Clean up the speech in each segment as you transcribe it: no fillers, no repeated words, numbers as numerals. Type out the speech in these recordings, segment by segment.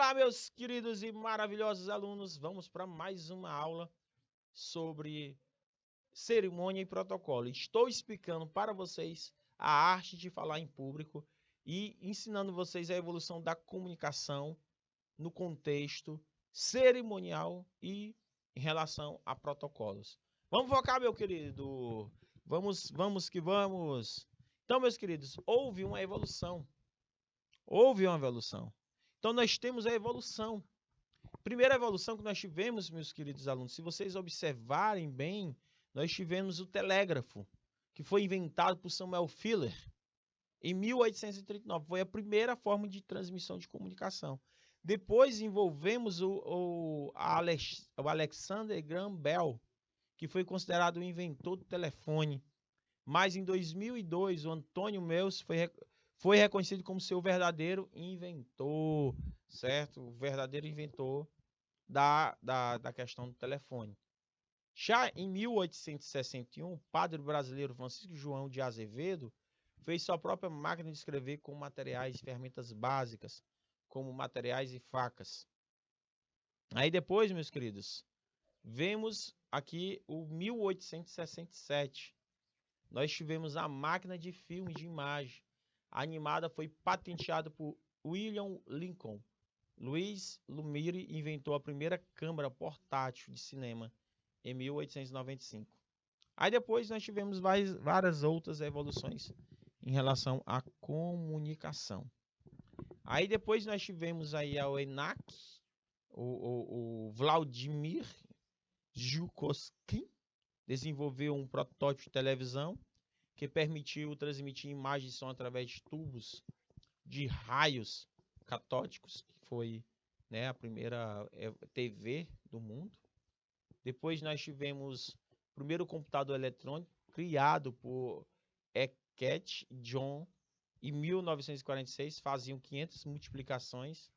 Olá, meus queridos e maravilhosos alunos. Vamos para mais uma aula sobre cerimônia e protocolo. Estou explicando para vocês a arte de falar em público e ensinando vocês a evolução da comunicação no contexto cerimonial e em relação a protocolos. Vamos focar, meu querido. Vamos que vamos. Então, meus queridos, houve uma evolução. Então, nós temos a evolução. Primeira evolução que nós tivemos, meus queridos alunos, se vocês observarem bem, nós tivemos o telégrafo, que foi inventado por Samuel Fuller em 1839. Foi a primeira forma de transmissão de comunicação. Depois envolvemos o Alexander Graham Bell, que foi considerado o inventor do telefone. Mas em 2002, o Antônio Meus foi reconhecido como seu verdadeiro inventor, certo? O verdadeiro inventor da questão do telefone. Já em 1861, o padre brasileiro Francisco João de Azevedo fez sua própria máquina de escrever com materiais e ferramentas básicas, como materiais e facas. Aí depois, meus queridos, vemos aqui o 1867. Nós tivemos a máquina de filme de imagem. A animada foi patenteada por William Lincoln. Louis Lumière inventou a primeira câmera portátil de cinema em 1895. Aí depois nós tivemos várias outras evoluções em relação à comunicação. Aí depois nós tivemos aí a ENAC, o Vladimir Zhukovsky desenvolveu um protótipo de televisão que permitiu transmitir imagem e som através de tubos de raios catódicos, que foi, né, a primeira TV do mundo. Depois nós tivemos o primeiro computador eletrônico criado por Eckert e John em 1946, faziam 500 multiplicações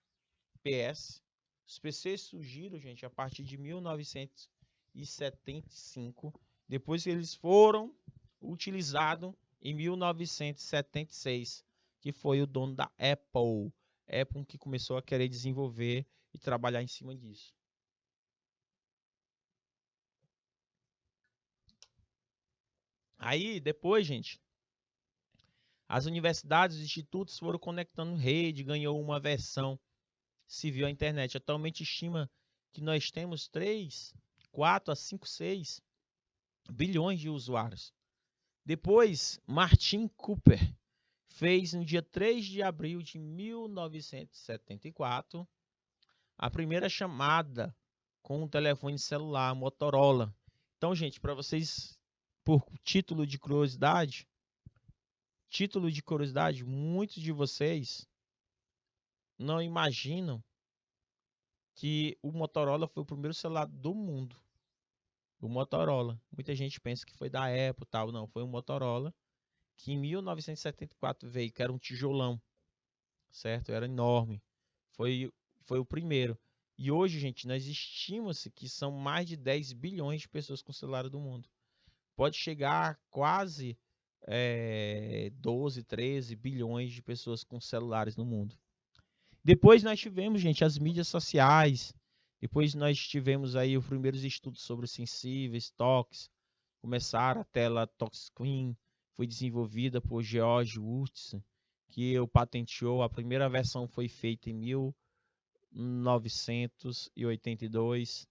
PS. Os PCs surgiram, gente, a partir de 1975, depois que eles foram utilizados em 1976, que foi o dono da Apple. Apple que começou a querer desenvolver e trabalhar em cima disso. Aí, depois, gente, as universidades e institutos foram conectando rede, ganhou uma versão civil à internet. Atualmente estima que nós temos 3, 4 a 5, 6 bilhões de usuários. Depois, Martin Cooper fez no dia 3 de abril de 1974 a primeira chamada com um telefone celular Motorola. Então, gente, para vocês, por título de curiosidade, muitos de vocês não imaginam que o Motorola foi o primeiro celular do mundo. O Motorola. Muita gente pensa que foi da Apple e tal. Não, foi o Motorola que em 1974 veio, que era um tijolão, certo? Era enorme. Foi o primeiro. E hoje, gente, nós estima-se que são mais de 10 bilhões de pessoas com celular do mundo. Pode chegar a quase 12, 13 bilhões de pessoas com celulares no mundo. Depois nós tivemos, gente, as mídias sociais. Depois nós tivemos aí os primeiros estudos sobre os sensíveis, toques. Começaram a tela touchscreen, foi desenvolvida por George Wurtz, que o patenteou. A primeira versão foi feita em 1982.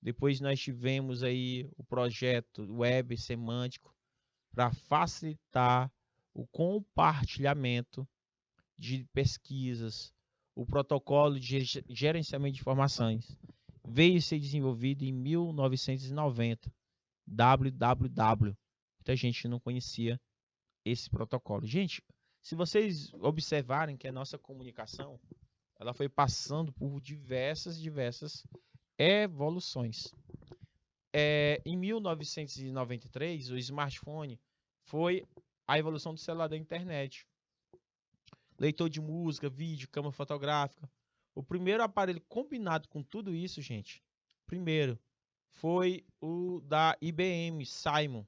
Depois nós tivemos aí o projeto Web Semântico para facilitar o compartilhamento de pesquisas. O protocolo de gerenciamento de informações veio ser desenvolvido em 1990. www. Muita gente não conhecia esse protocolo. Gente, se vocês observarem que a nossa comunicação ela foi passando por diversas evoluções. Em 1993, o smartphone foi a evolução do celular da internet. Leitor de música, vídeo, câmera fotográfica. O primeiro aparelho combinado com tudo isso, gente, primeiro, foi o da IBM, Simon.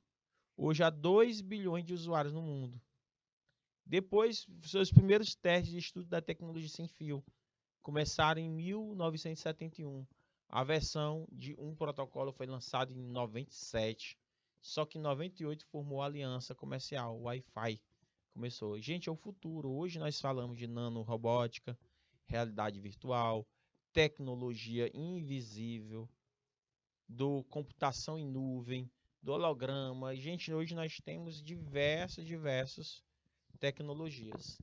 Hoje há 2 bilhões de usuários no mundo. Depois, seus primeiros testes de estudo da tecnologia sem fio. começaram em 1971. A versão de um protocolo foi lançada em 97. Só que em 98 formou a aliança comercial, o Wi-Fi. Começou. Gente, é o futuro. Hoje nós falamos de nanorobótica, realidade virtual, tecnologia invisível, do computação em nuvem, do holograma. Gente, hoje nós temos diversas tecnologias.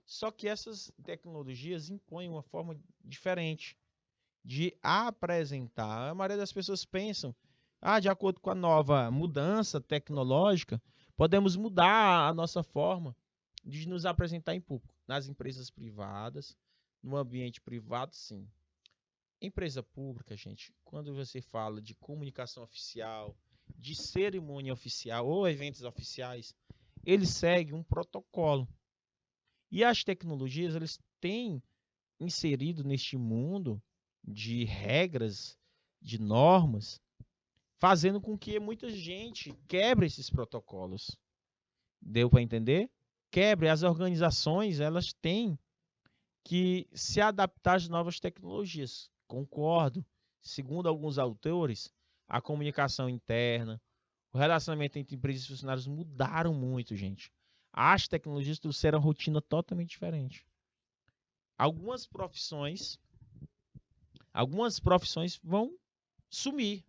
Só que essas tecnologias impõem uma forma diferente de apresentar. A maioria das pessoas pensam, de acordo com a nova mudança tecnológica, podemos mudar a nossa forma de nos apresentar em público. Nas empresas privadas, no ambiente privado, sim. Empresa pública, gente, quando você fala de comunicação oficial, de cerimônia oficial ou eventos oficiais, eles seguem um protocolo. E as tecnologias, eles têm inserido neste mundo de regras, de normas, fazendo com que muita gente quebre esses protocolos. Deu para entender? Quebre. As organizações, elas têm que se adaptar às novas tecnologias. Concordo. Segundo alguns autores, a comunicação interna, o relacionamento entre empresas e funcionários mudaram muito, gente. As tecnologias trouxeram uma rotina totalmente diferente. Algumas profissões vão sumir.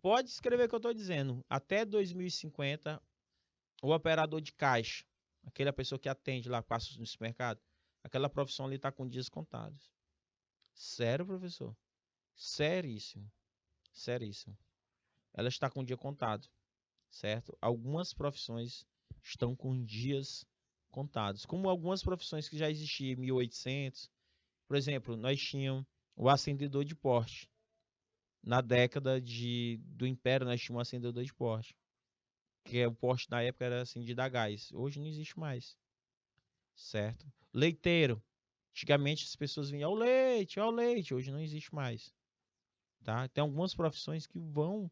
Pode escrever o que eu estou dizendo. Até 2050, o operador de caixa, aquela pessoa que atende lá, passa no supermercado, aquela profissão ali está com dias contados. Sério, professor? Seríssimo. Seríssimo. Ela está com o dia contado, certo? Algumas profissões estão com dias contados. Como algumas profissões que já existiam em 1800. Por exemplo, nós tínhamos o acendedor de poste. Na década do Império, nós tínhamos um acendedor de poste. Que o poste na época era assim de dar gás. Hoje não existe mais. Certo? Leiteiro. Antigamente as pessoas vinham ao leite. Hoje não existe mais. Tá? Tem algumas profissões que vão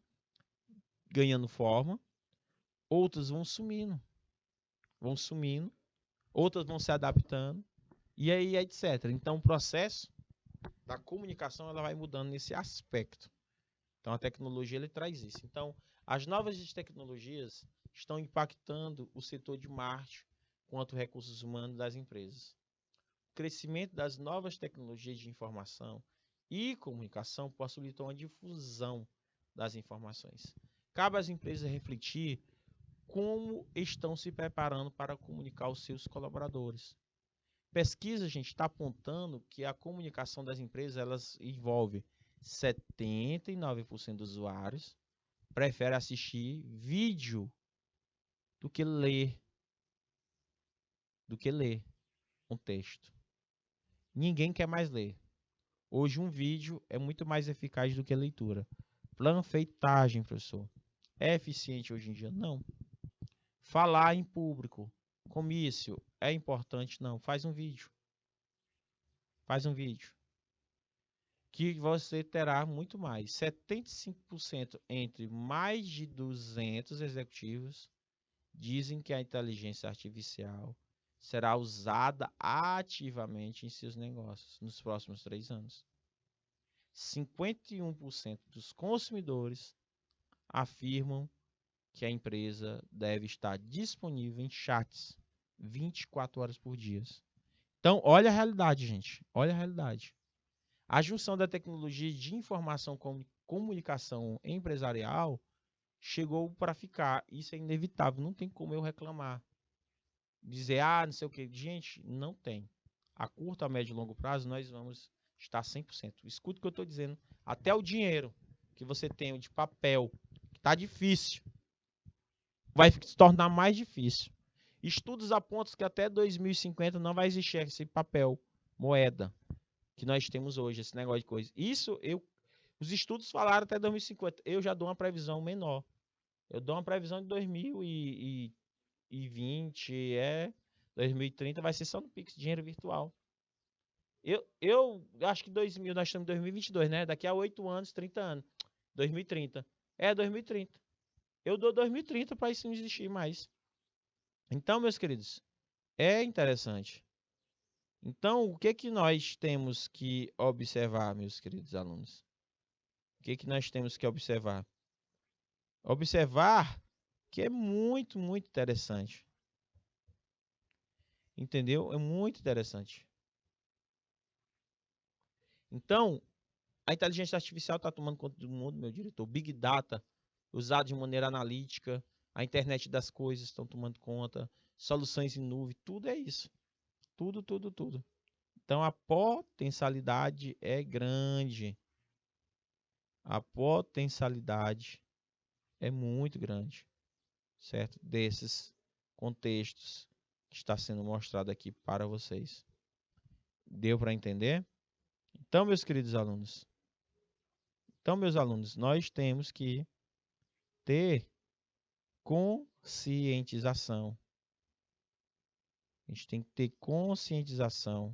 ganhando forma. Outras vão sumindo. Outras vão se adaptando. E aí, etc. Então, o processo da comunicação ela vai mudando nesse aspecto. Então, a tecnologia ele traz isso. Então, as novas tecnologias estão impactando o setor de marketing quanto recursos humanos das empresas. O crescimento das novas tecnologias de informação e comunicação possibilitou uma difusão das informações. Cabe às empresas refletir como estão se preparando para comunicar aos seus colaboradores. Pesquisa, gente, está apontando que a comunicação das empresas elas envolve 79% dos usuários prefere assistir vídeo do que ler um texto. Ninguém quer mais ler. Hoje um vídeo é muito mais eficaz do que a leitura. Panfletagem, professor. É eficiente hoje em dia? Não. Falar em público, comício, é importante? Não. Faz um vídeo. Que você terá muito mais. 75% entre mais de 200 executivos dizem que a inteligência artificial será usada ativamente em seus negócios nos próximos 3 anos. 51% dos consumidores afirmam que a empresa deve estar disponível em chats 24 horas por dia. Então, olha a realidade, gente. Olha a realidade. A junção da tecnologia de informação com comunicação empresarial chegou para ficar. Isso é inevitável. Não tem como eu reclamar. Dizer, não sei o que. Gente, não tem. A curto, a médio e longo prazo, nós vamos estar 100%. Escuta o que eu estou dizendo. Até o dinheiro que você tem de papel, que está difícil, vai se tornar mais difícil. Estudos apontam que até 2050 não vai existir esse papel, moeda, que nós temos hoje, esse negócio de coisa. Os estudos falaram até 2050. Eu já dou uma previsão menor. Eu dou uma previsão de 2020, 2030 vai ser só no Pix, dinheiro virtual. Eu acho que nós estamos em 2022, né? Daqui a 8 anos, 30 anos. 2030. 2030. Eu dou 2030 para isso não existir mais. Então, meus queridos, é interessante. Então, o que que nós temos que observar, meus queridos alunos? O que que nós temos que observar? Observar que é muito, muito interessante. Entendeu? É muito interessante. Então, a inteligência artificial está tomando conta do mundo, meu diretor. Big Data, usado de maneira analítica, a internet das coisas estão tomando conta, soluções em nuvem, tudo é isso. Tudo, tudo, tudo. Então, a potencialidade é grande. A potencialidade é muito grande, certo? Desses contextos que está sendo mostrado aqui para vocês. Deu para entender? Então, meus queridos alunos, meus alunos, nós temos que ter conscientização. A gente tem que ter conscientização,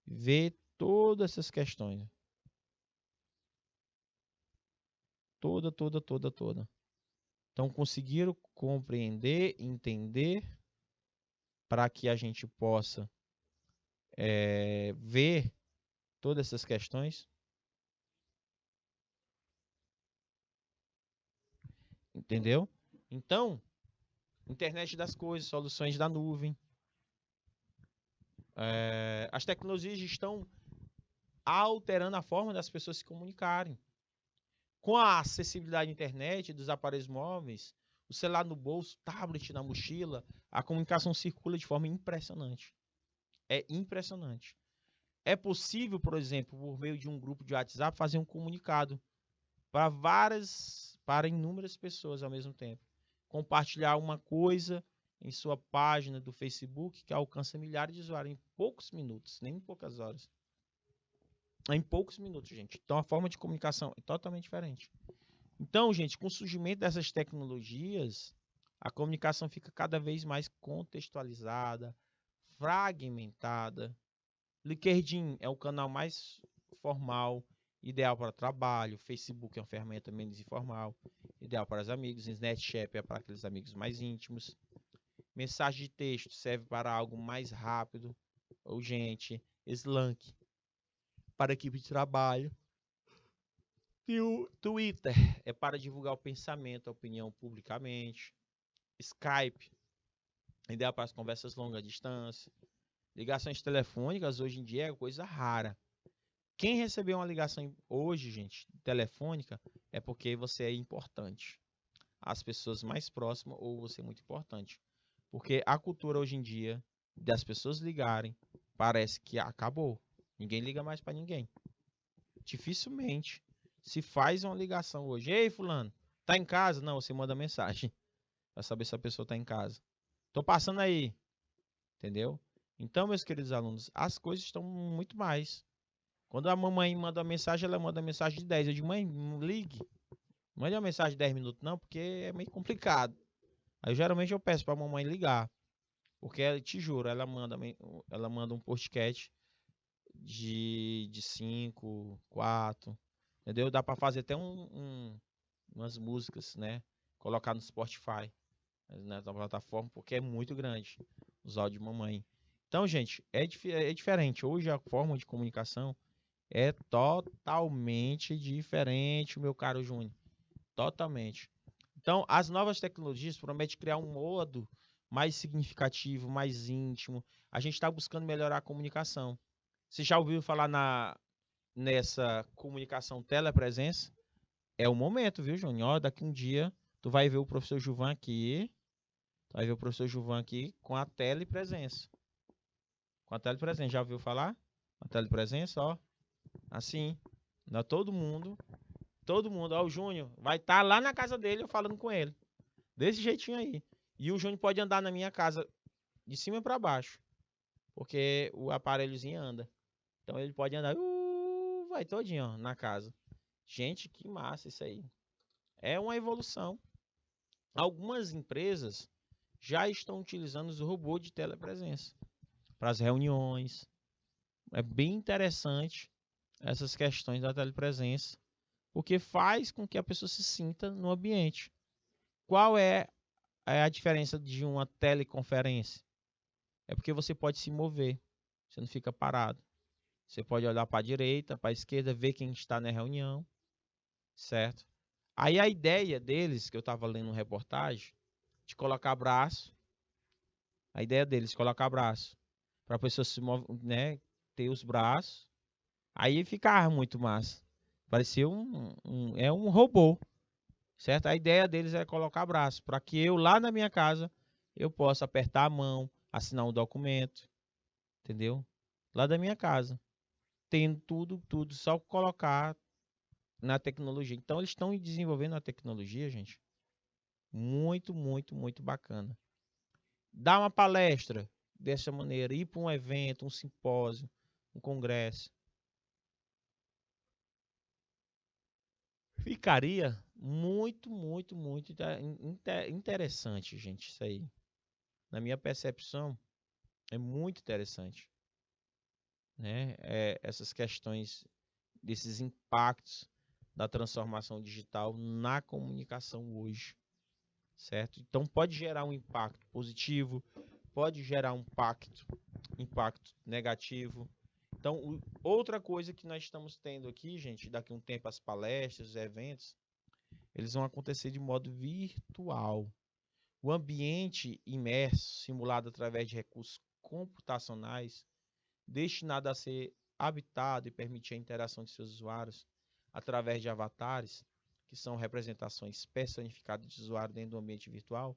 ver todas essas questões. Toda. Então, conseguiram compreender, entender, para que a gente possa ver todas essas questões. Entendeu? Então, internet das coisas, soluções da nuvem. As tecnologias estão alterando a forma das pessoas se comunicarem. Com a acessibilidade à internet, dos aparelhos móveis, o celular no bolso, tablet na mochila, a comunicação circula de forma impressionante. É impressionante. É possível, por exemplo, por meio de um grupo de WhatsApp, fazer um comunicado para inúmeras pessoas ao mesmo tempo. Compartilhar uma coisa em sua página do Facebook que alcança milhares de usuários em poucos minutos, nem em poucas horas. Em poucos minutos, gente. Então a forma de comunicação é totalmente diferente. Então, gente, com o surgimento dessas tecnologias, a comunicação fica cada vez mais contextualizada, fragmentada. LinkedIn é o canal mais formal, ideal para trabalho. Facebook é uma ferramenta menos informal, ideal para os amigos. Snapchat é para aqueles amigos mais íntimos. Mensagem de texto serve para algo mais rápido, urgente. Slack para a equipe de trabalho. E o Twitter é para divulgar o pensamento, a opinião publicamente. Skype, ideal para as conversas longas distância. Ligações telefônicas hoje em dia é coisa rara. Quem recebeu uma ligação hoje, gente, telefônica, é porque você é importante. As pessoas mais próximas ou você é muito importante. Porque a cultura hoje em dia das pessoas ligarem parece que acabou. Ninguém liga mais para ninguém. Dificilmente se faz uma ligação hoje. Ei, fulano, tá em casa? Não, você manda mensagem para saber se a pessoa tá em casa. Tô passando aí. Entendeu? Então, meus queridos alunos, as coisas estão muito mais. Quando a mamãe manda uma mensagem, ela manda uma mensagem de 10. Eu digo, mãe, ligue. Não mande uma mensagem de 10 minutos, não, porque é meio complicado. Aí, geralmente, eu peço pra mamãe ligar. Porque, te juro, ela manda um podcast de 5, 4, entendeu? Dá pra fazer até umas músicas, né? Colocar no Spotify, né, na plataforma, porque é muito grande os áudios de mamãe. Então, gente, é diferente. Hoje a forma de comunicação é totalmente diferente, meu caro Júnior. Totalmente. Então, as novas tecnologias prometem criar um modo mais significativo, mais íntimo. A gente está buscando melhorar a comunicação. Você já ouviu falar nessa comunicação telepresença? É o momento, viu, Júnior? Daqui um dia, tu vai ver o professor Gilvan aqui. Tu vai ver o professor Gilvan aqui com a telepresença. Com a telepresença. Já ouviu falar? A telepresença, ó. Assim. Não, todo mundo, ó, o Júnior vai estar lá na casa dele, eu falando com ele. Desse jeitinho aí. E o Júnior pode andar na minha casa de cima para baixo. Porque o aparelhozinho anda. Então ele pode andar, vai todinho, ó, na casa. Gente, que massa isso aí. É uma evolução. Algumas empresas já estão utilizando os robôs de telepresença para as reuniões. É bem interessante essas questões da telepresença, porque faz com que a pessoa se sinta no ambiente. Qual é a diferença de uma teleconferência? É porque você pode se mover. Você não fica parado. Você pode olhar para a direita, para a esquerda, ver quem está na reunião, certo? Aí a ideia deles, que eu estava lendo uma reportagem, de colocar braço, a ideia deles, colocar braço, para a pessoa se né, ter os braços, aí ficava muito massa. Parecia um robô, certo? A ideia deles é colocar braço, para que eu lá na minha casa, eu possa apertar a mão, assinar um documento, entendeu? Lá da minha casa. Tendo tudo, só colocar na tecnologia. Então, eles estão desenvolvendo a tecnologia, gente, muito bacana. Dar uma palestra dessa maneira, ir para um evento, um simpósio, um congresso. Ficaria muito interessante, gente, isso aí. Na minha percepção, é muito interessante, né? Essas questões desses impactos da transformação digital na comunicação hoje, certo? Então pode gerar um impacto positivo, pode gerar um impacto negativo. Então, outra coisa que nós estamos tendo aqui, gente, daqui a um tempo as palestras, os eventos, eles vão acontecer de modo virtual. O ambiente imerso, simulado através de recursos computacionais, destinado a ser habitado e permitir a interação de seus usuários através de avatares, que são representações personificadas de usuário dentro do ambiente virtual,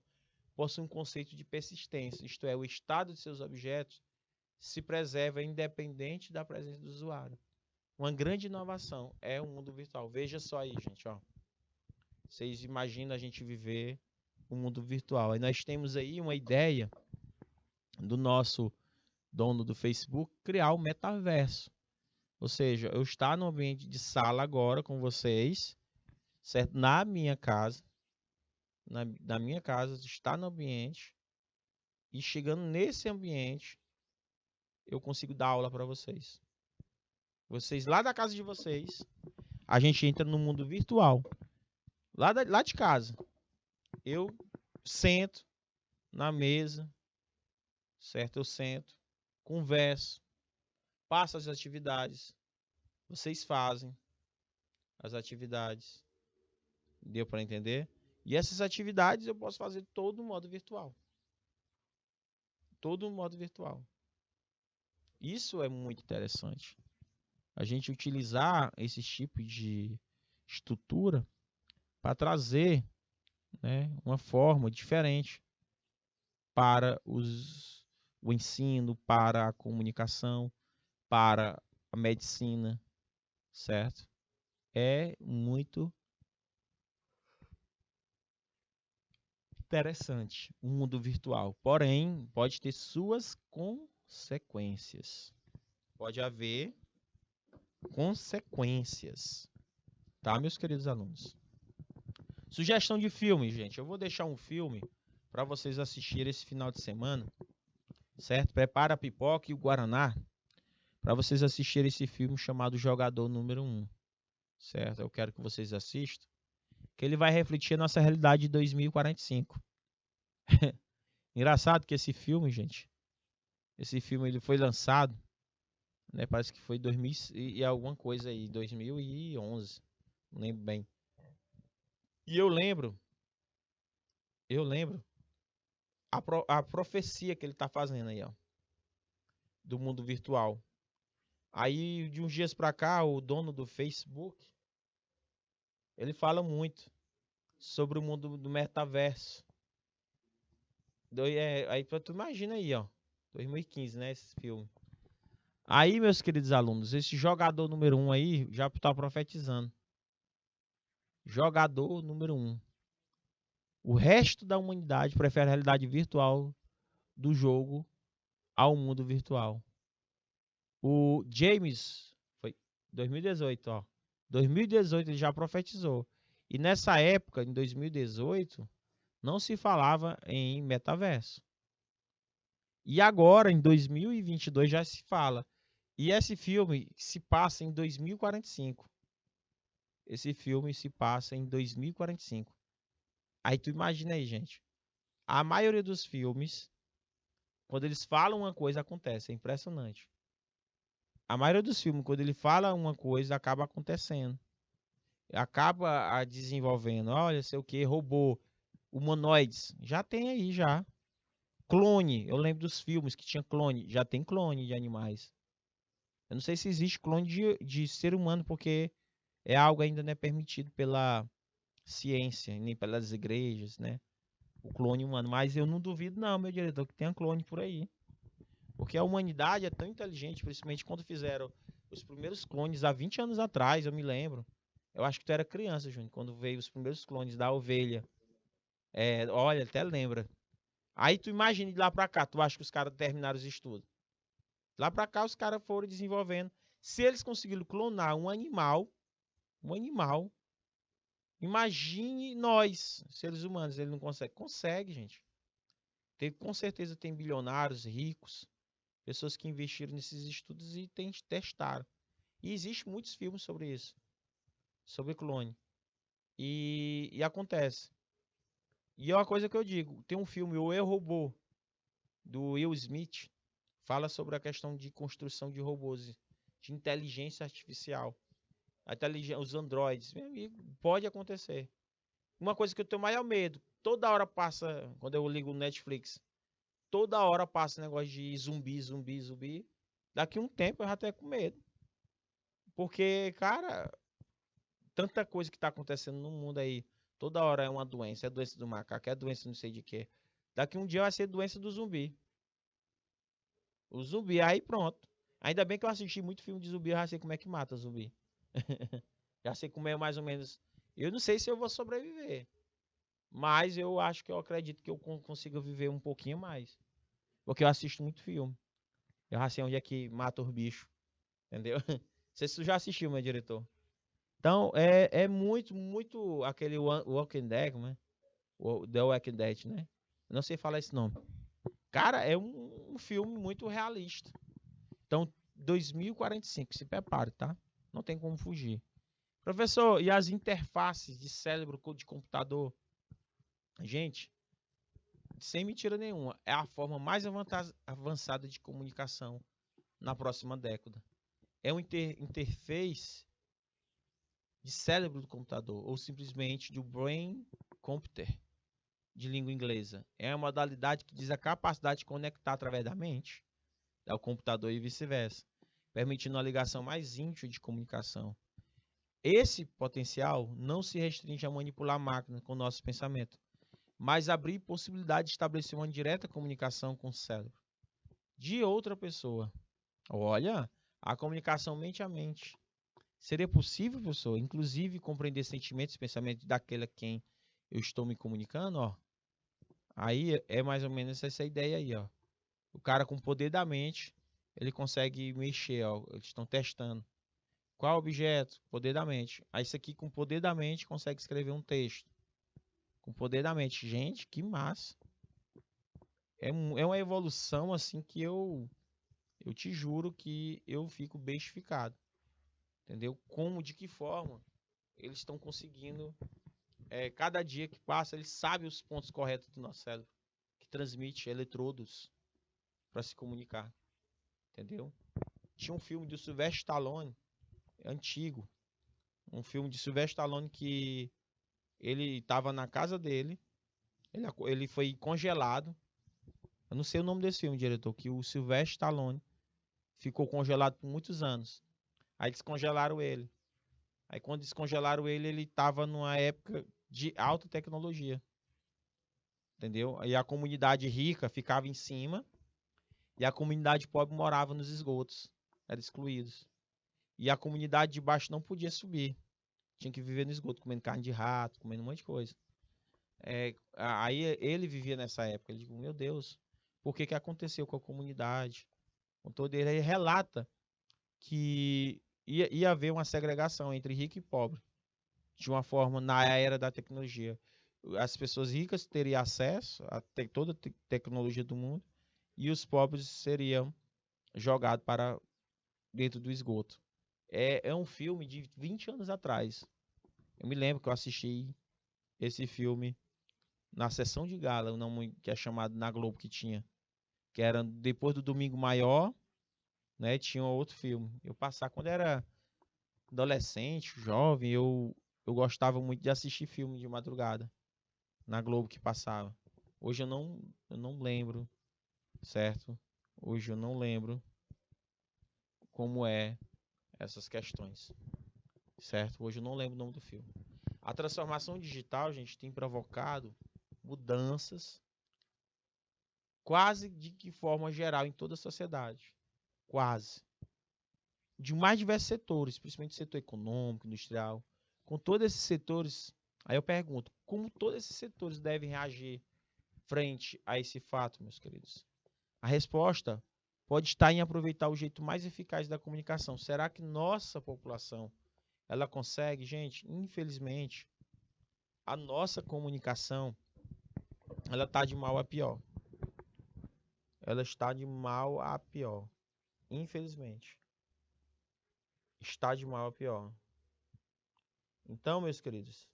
possui um conceito de persistência, isto é, o estado de seus objetos se preserva independente da presença do usuário. Uma grande inovação é o mundo virtual. Veja só aí, gente, ó. Vocês imaginam a gente viver um mundo virtual. Aí nós temos aí uma ideia do nosso dono do Facebook criar o metaverso. Ou seja, eu estar no ambiente de sala agora com vocês, certo? Na minha casa, na minha casa, estar no ambiente e chegando nesse ambiente, eu consigo dar aula para vocês. Vocês lá da casa de vocês, a gente entra no mundo virtual. Lá de casa, eu sento na mesa, certo? Eu sento, converso, passo as atividades, vocês fazem as atividades. Deu para entender? E essas atividades eu posso fazer todo no modo virtual. Todo no modo virtual. Isso é muito interessante. A gente utilizar esse tipo de estrutura para trazer, né, uma forma diferente para o ensino, para a comunicação, para a medicina, certo? É muito interessante o mundo virtual, porém pode ter suas consequências. Pode haver consequências, tá, meus queridos alunos? Sugestão de filme, gente. Eu vou deixar um filme para vocês assistirem esse final de semana, certo? Prepara a pipoca e o guaraná para vocês assistirem esse filme chamado Jogador Número 1, certo? Eu quero que vocês assistam, que ele vai refletir a nossa realidade de 2045. Engraçado que esse filme, gente, esse filme ele foi lançado, né? Parece que foi 2000 e alguma coisa aí, 2011, não lembro bem. E eu lembro a profecia que ele está fazendo aí, ó, do mundo virtual. Aí, de uns dias para cá, o dono do Facebook, ele fala muito sobre o mundo do metaverso. Aí tu imagina aí, ó, 2015, né, esse filme. Aí, meus queridos alunos, esse jogador número 1 aí já está profetizando. Jogador número 1. O resto da humanidade prefere a realidade virtual do jogo ao mundo virtual. O James, foi 2018, ó. 2018 ele já profetizou. E nessa época, em 2018, não se falava em metaverso. E agora, em 2022, já se fala. E esse filme se passa em 2045. Esse filme se passa em 2045. Aí tu imagina aí, gente. A maioria dos filmes, quando eles falam uma coisa, acontece. É impressionante. a maioria dos filmes, quando ele fala uma coisa, acaba acontecendo. Acaba desenvolvendo. Olha, sei o que, robô, humanoides. Já tem aí, já. Clone. Eu lembro dos filmes que tinha clone. Já tem clone de animais. Eu não sei se existe clone de ser humano, porque é algo ainda não é permitido pela ciência, nem pelas igrejas, né? O clone humano. Mas eu não duvido, não, meu diretor, que tenha clone por aí. Porque a humanidade é tão inteligente, principalmente quando fizeram os primeiros clones há 20 anos atrás, eu me lembro. Eu acho que tu era criança, Júnior, quando veio os primeiros clones da ovelha. Olha, até lembra. Aí tu imagina de lá pra cá, tu acha que os caras terminaram os estudos. Lá pra cá os caras foram desenvolvendo. Se eles conseguiram clonar um animal, imagine nós, seres humanos, ele não consegue. Consegue, gente. Com certeza tem bilionários, ricos, pessoas que investiram nesses estudos e testaram. E existem muitos filmes sobre isso, sobre clone. E acontece. E é uma coisa que eu digo, tem um filme, O Eu, Robô, do Will Smith, fala sobre a questão de construção de robôs, de inteligência artificial. Os androides, meu amigo, pode acontecer. Uma coisa que eu tenho maior medo, toda hora passa, quando eu ligo o Netflix, toda hora passa negócio de zumbi. Daqui a um tempo eu já tenho com medo. Porque, cara, tanta coisa que tá acontecendo no mundo aí. Toda hora é uma doença. É doença do macaco, é doença não sei de quê. Daqui um dia vai ser doença do zumbi. O zumbi, aí pronto. Ainda bem que eu assisti muito filme de zumbi, eu já sei como é que mata zumbi. Já sei como é mais ou menos. Eu não sei se eu vou sobreviver. Mas eu acho que eu acredito que eu consigo viver um pouquinho mais. Porque eu assisto muito filme. Eu já sei onde é que mata os bichos. Entendeu? Não sei se tu já assistiu, meu diretor. Então, é muito aquele Walking Dead, né? The Walking Dead, né? Eu não sei falar esse nome. Cara, é um filme muito realista. Então, 2045, se prepare, tá? Não tem como fugir. Professor, e as interfaces de cérebro de computador? Gente, sem mentira nenhuma, é a forma mais avançada de comunicação na próxima década. É um interface de cérebro do computador, ou simplesmente do brain computer, de língua inglesa. É uma modalidade que diz a capacidade de conectar através da mente ao computador e vice-versa, permitindo uma ligação mais íntima de comunicação. Esse potencial não se restringe a manipular a máquina com nossos pensamentos, mas abrir possibilidade de estabelecer uma direta comunicação com o cérebro de outra pessoa. Olha, a comunicação mente a mente. Seria possível, professor, inclusive compreender sentimentos e pensamentos daquele a quem eu estou me comunicando, ó? Aí é mais ou menos essa ideia aí, ó. O cara com o poder da mente, ele consegue mexer, ó. Eles estão testando. Qual objeto? Poder da mente. Aí isso aqui com o poder da mente consegue escrever um texto. Com o poder da mente. Gente, que massa. É uma evolução assim que eu te juro que eu fico bestificado. Entendeu? Como, de que forma eles estão conseguindo, cada dia que passa, eles sabem os pontos corretos do nosso cérebro, que transmite eletrodos para se comunicar. Entendeu? Tinha um filme do Sylvester Stallone, antigo, um filme de Sylvester Stallone que ele estava na casa dele, ele foi congelado. Eu não sei o nome desse filme, diretor, que o Sylvester Stallone ficou congelado por muitos anos. Aí descongelaram ele. Aí quando descongelaram ele, ele estava numa época de alta tecnologia. Entendeu? E a comunidade rica ficava em cima e a comunidade pobre morava nos esgotos. Eram excluídos. E a comunidade de baixo não podia subir. Tinha que viver no esgoto, comendo carne de rato, comendo um monte de coisa. Aí ele vivia nessa época. Ele digo, meu Deus, por que aconteceu com a comunidade? Com todo ele relata que ia haver uma segregação entre rico e pobre, de uma forma na era da tecnologia. As pessoas ricas teriam acesso a toda a tecnologia do mundo e os pobres seriam jogados para dentro do esgoto. É um filme de 20 anos atrás. Eu me lembro que eu assisti esse filme na sessão de gala, o nome que é chamado na Globo que tinha, que era depois do Domingo Maior né? Tinha outro filme. Eu passava quando era adolescente, jovem, eu gostava muito de assistir filme de madrugada na Globo que passava. Hoje eu não lembro, certo? Hoje eu não lembro como é essas questões, certo? Hoje eu não lembro o nome do filme. A transformação digital, gente, tem provocado mudanças quase de que forma geral em toda a sociedade. Quase. De mais diversos setores, principalmente setor econômico, industrial. Com todos esses setores, aí eu pergunto, como todos esses setores devem reagir frente a esse fato, meus queridos? A resposta pode estar em aproveitar o jeito mais eficaz da comunicação. Será que nossa população, ela consegue? Gente, infelizmente, a nossa comunicação, ela está de mal a pior. Ela está de mal a pior. Infelizmente. Está de mal a pior. Então, meus queridos,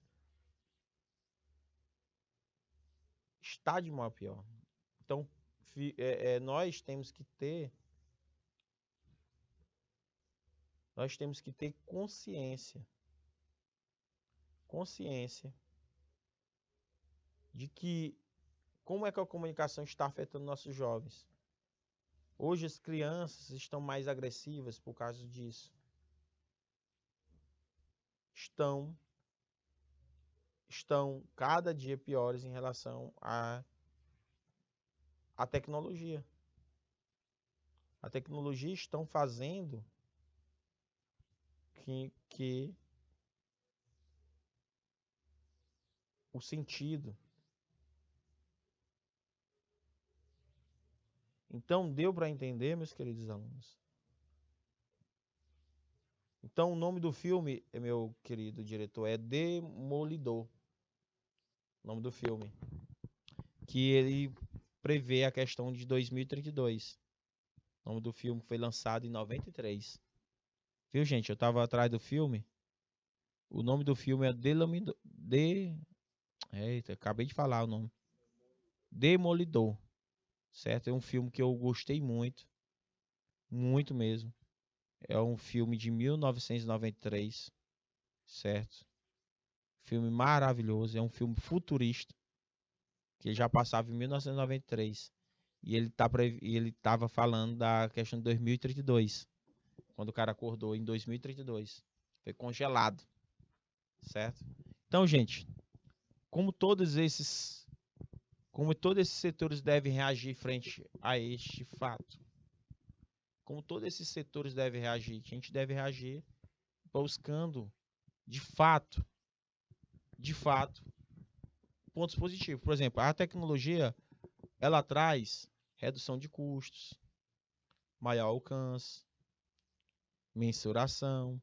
está de mal a pior. Então, nós temos que ter consciência de que como é que a comunicação está afetando nossos jovens. Hoje as crianças estão mais agressivas por causa disso. Estão cada dia piores em relação à tecnologia. A tecnologia estão fazendo que o sentido. Então, deu para entender, meus queridos alunos? Então, o nome do filme, meu querido diretor, é Demolidor. O nome do filme. Que ele prevê a questão de 2032. O nome do filme foi lançado em 93. Viu, gente? Eu tava atrás do filme. O nome do filme é Eita, acabei de falar o nome. Demolidor. Certo? É um filme que eu gostei muito. Muito mesmo. É um filme de 1993. Certo? Filme maravilhoso. É um filme futurista. Que já passava em 1993. E ele estava falando da questão de 2032. Quando o cara acordou em 2032. Foi congelado. Certo? Então, gente, como todos esses setores devem reagir frente a este fato? Como todos esses setores devem reagir? A gente deve reagir buscando, de fato, pontos positivos. Por exemplo, a tecnologia, ela traz redução de custos, maior alcance, mensuração,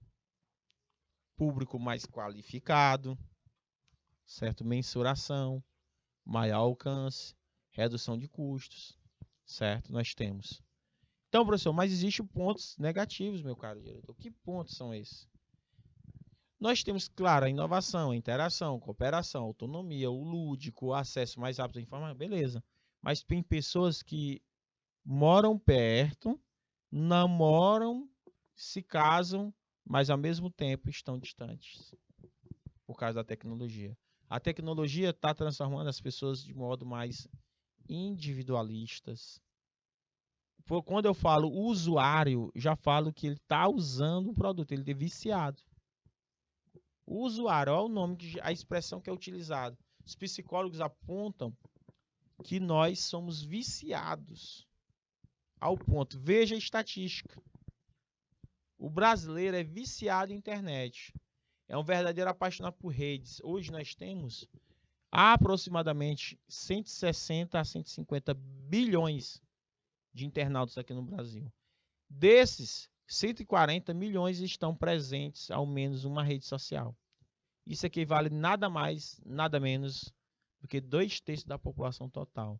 público mais qualificado, certo? Mensuração, maior alcance, redução de custos, certo? Nós temos. Então, professor, mas existem pontos negativos, meu caro diretor. Que pontos são esses? Nós temos, claro, a inovação, a interação, a cooperação, a autonomia, o lúdico, o acesso mais rápido à informação, beleza. Mas tem pessoas que moram perto, namoram, se casam, mas ao mesmo tempo estão distantes por causa da tecnologia. A tecnologia está transformando as pessoas de modo mais individualistas. Quando eu falo usuário, já falo que ele está usando um produto, ele é viciado. O usuário, olha o nome, a expressão que é utilizada. Os psicólogos apontam que nós somos viciados ao ponto. Veja a estatística. O brasileiro é viciado em internet. É um verdadeiro apaixonado por redes. Hoje nós temos aproximadamente 160 a 150 bilhões de internautas aqui no Brasil. Desses, 140 milhões estão presentes ao menos uma rede social. Isso equivale nada mais, nada menos do que 2/3 da população total.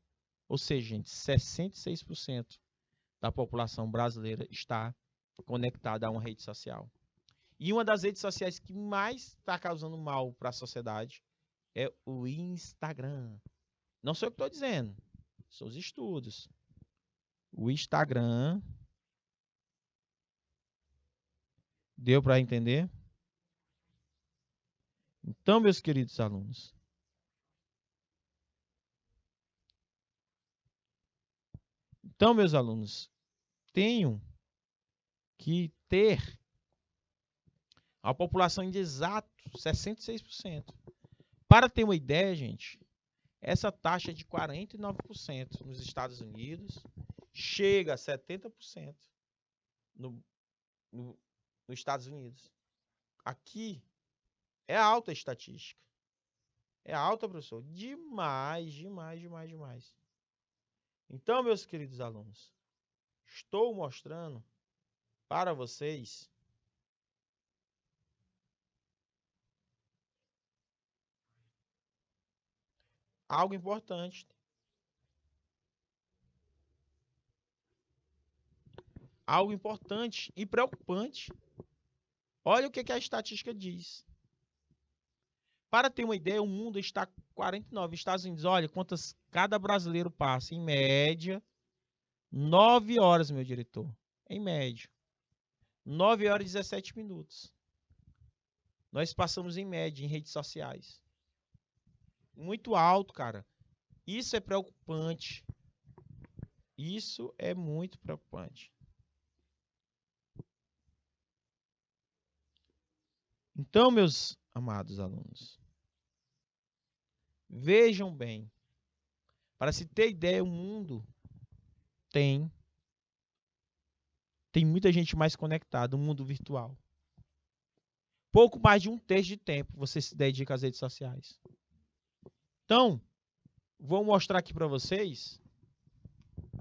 Ou seja, gente, 66% da população brasileira está conectada a uma rede social. E uma das redes sociais que mais está causando mal para a sociedade é o Instagram. Não sou eu que estou dizendo, são os estudos. O Instagram Deu para entender? Então, meus queridos alunos, meus alunos, tenho que ter a população de exato 66%. Para ter uma ideia, gente, essa taxa de 49% nos Estados Unidos chega a 70% nos Estados Unidos. Aqui é alta a estatística. É alta, professor. Demais, demais, demais, demais. Então, meus queridos alunos, estou mostrando para vocês algo importante. Algo importante e preocupante. Olha o que a estatística diz. Para ter uma ideia, o mundo está 49. Estados Unidos, olha quantas cada brasileiro passa. Em média, 9 horas, meu diretor. Em média. 9 horas e 17 minutos. Nós passamos em média em redes sociais. Muito alto, cara. Isso é preocupante. Isso é muito preocupante. Então, meus amados alunos, vejam bem. Para se ter ideia, o mundo tem muita gente mais conectada, o mundo virtual. Pouco mais de 1/3 de tempo você se dedica às redes sociais. Então, vou mostrar aqui para vocês,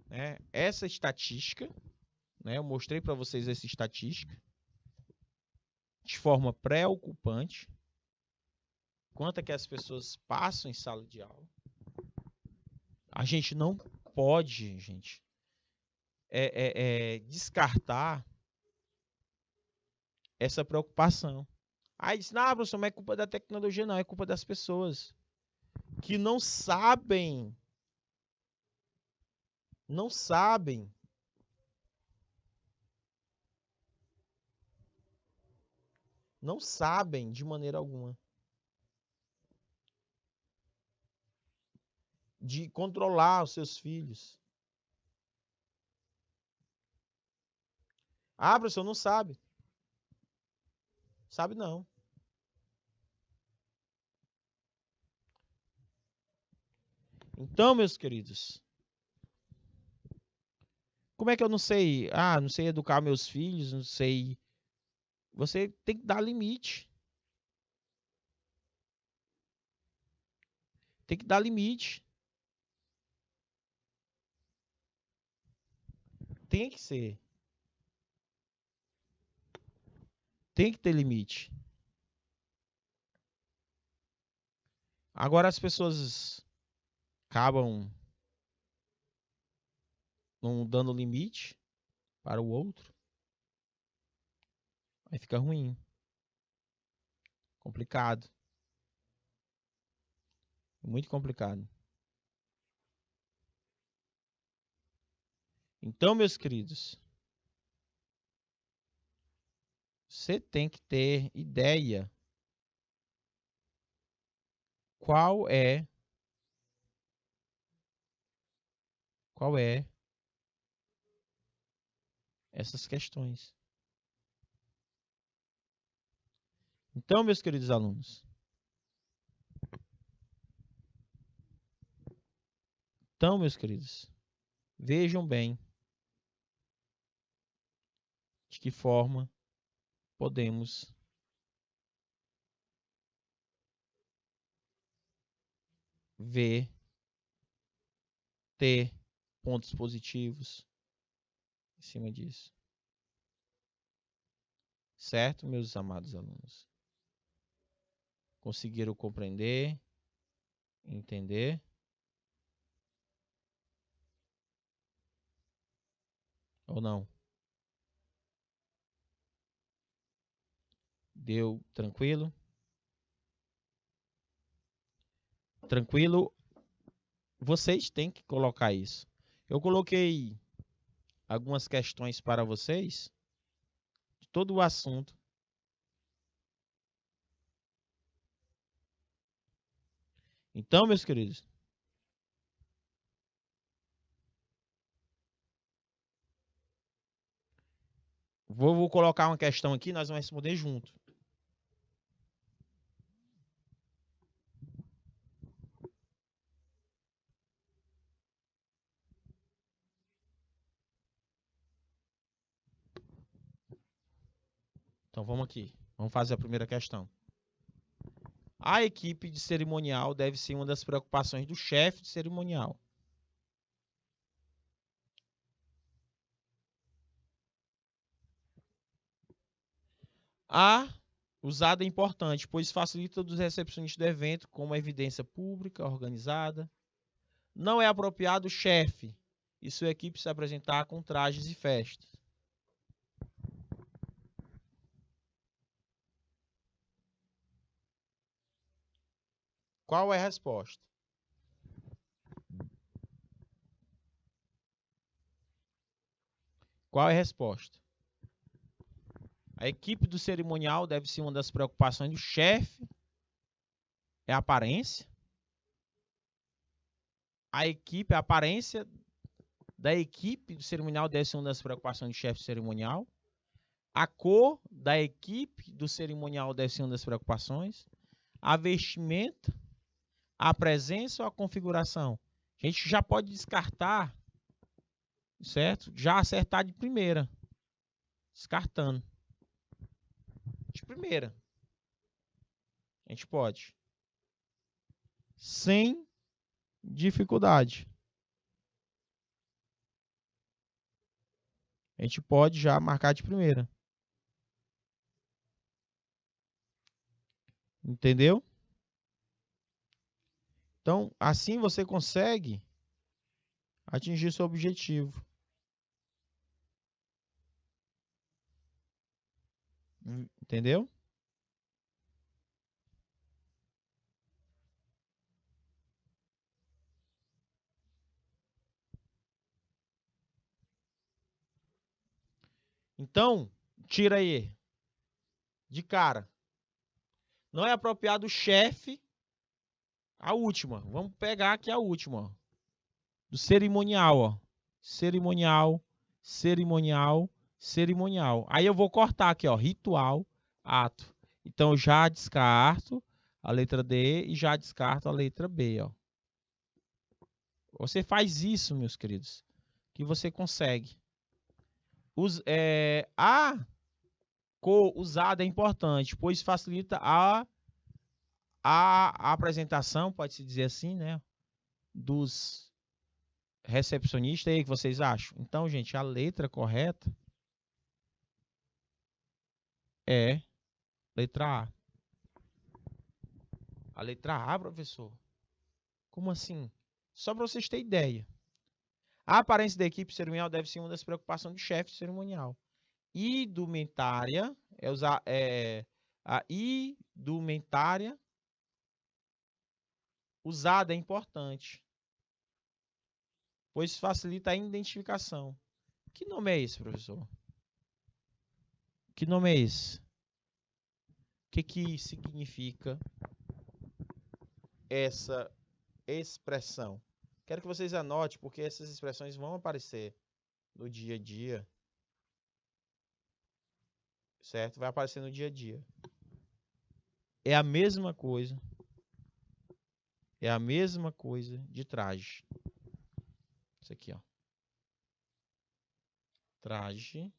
né, essa estatística. Né, eu mostrei para vocês essa estatística de forma preocupante. Quanto é que as pessoas passam em sala de aula. A gente não pode, gente, descartar essa preocupação. Aí diz, não, professor, não é culpa da tecnologia, não, é culpa das pessoas que não sabem de maneira alguma de controlar os seus filhos. Ah, professor, não sabe. Sabe não. Então, meus queridos, como é que eu não sei? Ah, não sei educar meus filhos, não sei. Você tem que dar limite. Tem que dar limite. Tem que ser. Tem que ter limite. Agora as pessoas acabam não dando limite para o outro. Aí fica ruim. Complicado. Muito complicado. Então, meus queridos, você tem que ter ideia qual é essas questões. Então, meus queridos alunos, vejam bem de que forma podemos ter pontos positivos em cima disso. Certo, meus amados alunos? Conseguiram compreender? Entender? Ou não? Deu tranquilo? Tranquilo? Vocês têm que colocar isso. Eu coloquei algumas questões para vocês de todo o assunto Então, meus queridos, vou colocar uma questão aqui, nós vamos responder junto. Então, vamos aqui. Vamos fazer a primeira questão. A equipe de cerimonial deve ser uma das preocupações do chefe de cerimonial. A usada é importante, pois facilita os recepcionistas do evento, como a evidência pública, organizada. Não é apropriado o chefe e sua equipe se apresentar com trajes e festas. Qual é a resposta? Qual é a resposta? A equipe do cerimonial deve ser uma das preocupações do chefe. É a aparência. A aparência da equipe do cerimonial deve ser uma das preocupações do chefe cerimonial. A cor da equipe do cerimonial deve ser uma das preocupações. A vestimenta, a presença ou a configuração. A gente já pode descartar, certo? Já acertar de primeira. Descartando. De primeira. A gente pode. Sem dificuldade. A gente pode já marcar de primeira. Entendeu? Então, assim você consegue atingir seu objetivo. Entendeu? Então, tira aí. De cara. Não é apropriado o chefe. A última. Vamos pegar aqui a última. Ó. Do cerimonial. Ó. Cerimonial, cerimonial, cerimonial. Aí eu vou cortar aqui, ó. Ritual, ato. Então, eu já descarto a letra D e já descarto a letra B, ó. Você faz isso, meus queridos, que você consegue. A cor usada é importante, pois facilita a apresentação, pode-se dizer assim, né? Dos recepcionistas. Aí, o que vocês acham? Então, gente, a letra correta é letra A. A letra A, professor? Como assim? Só para vocês terem ideia. A aparência da equipe cerimonial deve ser uma das preocupações do chefe cerimonial. Indumentária a indumentária usada é importante, pois facilita a identificação. Que nome é esse, professor? Que nome é esse? O que significa essa expressão? Quero que vocês anotem, porque essas expressões vão aparecer no dia a dia. Certo? Vai aparecer no dia a dia. É a mesma coisa. É a mesma coisa de traje. Isso aqui, ó. Traje.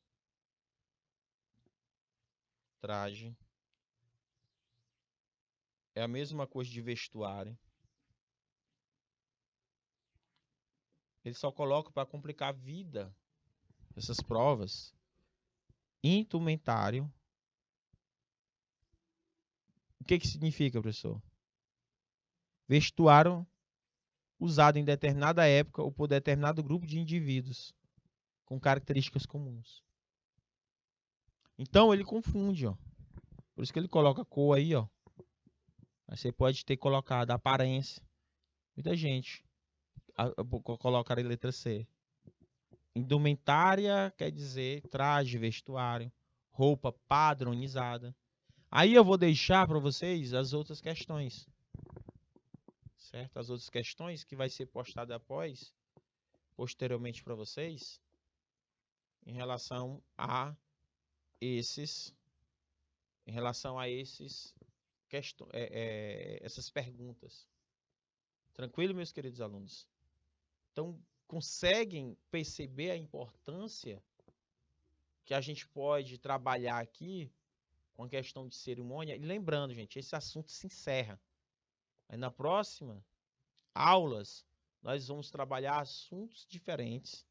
Traje. É a mesma coisa de vestuário. Ele só coloca para complicar a vida. Essas provas. Indumentário. O que significa, professor? Vestuário usado em determinada época ou por determinado grupo de indivíduos com características comuns. Então ele confunde, ó. Por isso que ele coloca cor aí, ó. Aí você pode ter colocado aparência. Muita gente colocar a letra C. Indumentária quer dizer traje, vestuário, roupa padronizada. Aí eu vou deixar para vocês as outras questões. certo? As outras questões que vai ser postada posteriormente para vocês, em relação a esses, essas perguntas. Tranquilo, meus queridos alunos? Então, conseguem perceber a importância que a gente pode trabalhar aqui com a questão de cerimônia? E lembrando, gente, esse assunto se encerra. Aí na próxima aulas, nós vamos trabalhar assuntos diferentes,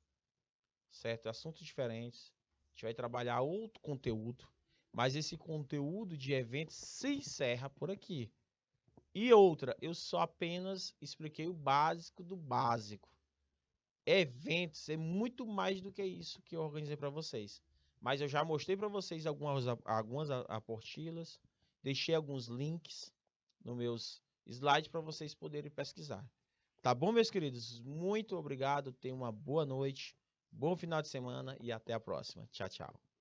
certo? Assuntos diferentes. A gente vai trabalhar outro conteúdo, mas esse conteúdo de eventos se encerra por aqui. E outra, eu só apenas expliquei o básico do básico. Eventos é muito mais do que isso que eu organizei para vocês. Mas eu já mostrei para vocês algumas apostilas, deixei alguns links nos meus slides para vocês poderem pesquisar. Tá bom, meus queridos? Muito obrigado, tenham uma boa noite, bom final de semana e até a próxima. Tchau, tchau.